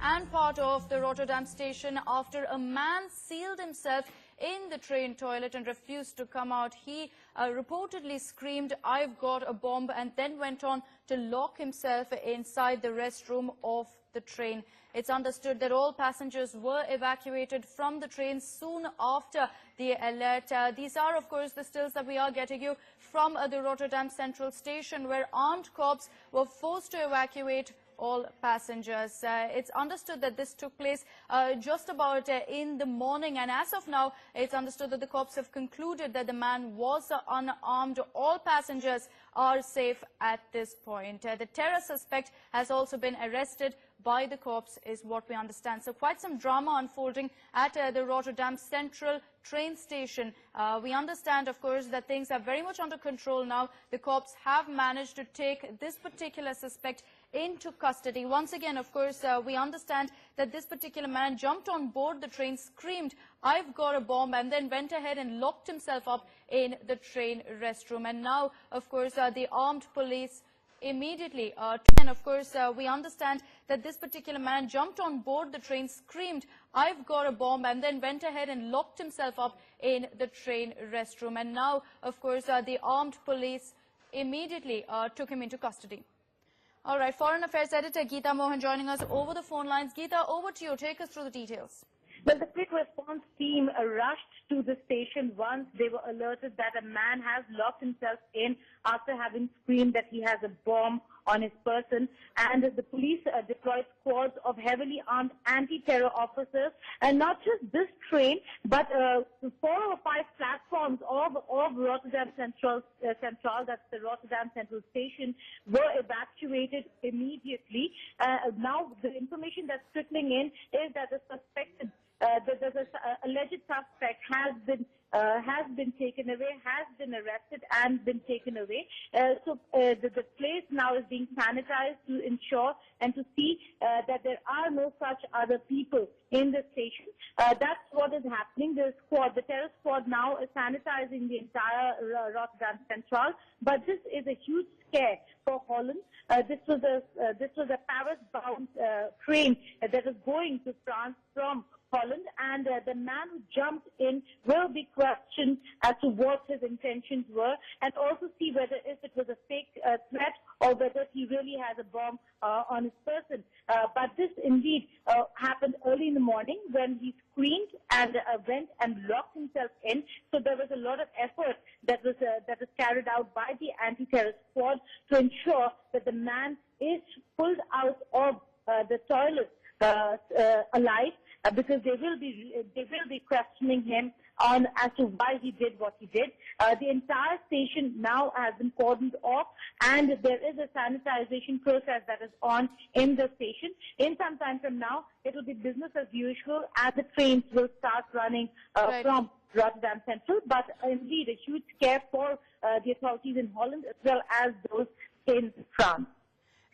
and part of the Rotterdam station after a man sealed himself in the train toilet and refused to come out. He reportedly screamed, "I've got a bomb," and then went on to lock himself inside the restroom of the train. It's understood that all passengers were evacuated from the train soon after the alert. These are, of course, the stills that we are getting you from the Rotterdam Central Station, where armed cops were forced to evacuate all passengers. It's understood that this took place just about in the morning, and as of now, it's understood that the cops have concluded that the man was unarmed. All passengers are safe at this point. The terror suspect has also been arrested by the cops, is what we understand. So quite some drama unfolding at the Rotterdam Central train station. We understand, of course, that things are very much under control now. The cops have managed to take this particular suspect into custody. Once again, of course, we understand that this particular man jumped on board the train, screamed, "I've got a bomb," and then went ahead and locked himself up in the train restroom. And now, of course, the armed police immediately and of course we understand that this particular man jumped on board the train, screamed, "I've got a bomb," and then went ahead and locked himself up in the train restroom. And now, of course, the armed police immediately took him into custody. All right, Foreign Affairs Editor Geeta Mohan joining us over the phone lines. Geeta, over to you. Take us through the details. Well, the quick response team rushed to the station once they were alerted that a man has locked himself in after having screamed that he has a bomb on his person. And the police deployed squads of heavily armed anti-terror officers, and not just this train, but 4 or 5 platforms of Rotterdam Central, that's the Rotterdam Central Station, were evacuated immediately. Now, the information that's trickling in is that the suspected the alleged suspect has been taken away, has been arrested and been taken away. So the place now is being sanitized to ensure and to see that there are no such other people in the station. That's what is happening. The terror squad now is sanitizing the entire Rotterdam Central. But this is a huge scare for Holland. This was a Paris-bound train that is going to France from Holland, and the man who jumped in will be questioned as to what his intentions were, and also see whether if it was a fake threat or whether he really has a bomb on his person. But this indeed happened early in the morning when he screamed and went and locked himself in. So there was a lot of effort that was carried out by the anti-terror squad to ensure that the man is pulled out of the toilet alive. Because they will be questioning him on as to why he did what he did. The entire station now has been cordoned off, and there is a sanitization process that is on in the station. In some time from now, it will be business as usual as the trains will start running from Rotterdam Central. But indeed, a huge scare for the authorities in Holland as well as those in France.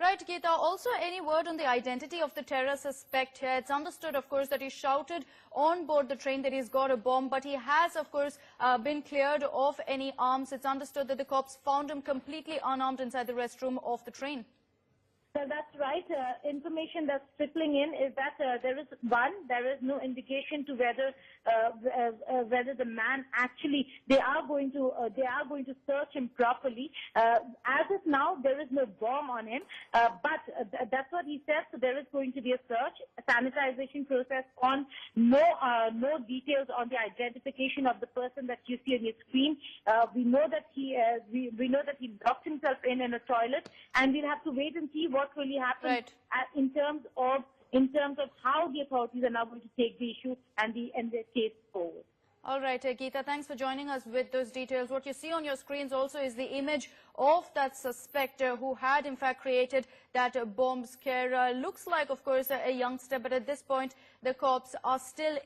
Right, Geeta. Also, any word on the identity of the terror suspect here? It's understood, of course, that he shouted on board the train that he's got a bomb, but he has, of course, been cleared of any arms. It's understood that the cops found him completely unarmed inside the restroom of the train. So that's right. Information that's trickling in is that there is no indication to whether the man actually they are going to search him properly. As of now, there is no bomb on him, but that's what he said. So there is going to be a search, a sanitization process on no details on the identification of the person that you see on your screen. We know that he locked himself in a toilet, and we'll have to wait and see what really happens in terms of how the authorities are now going to take the issue and the case forward. All right, Geeta, thanks for joining us with those details. What you see on your screens also is the image of that suspect who had, in fact, created that bomb scare. Looks like, of course, a youngster, but at this point, the cops are still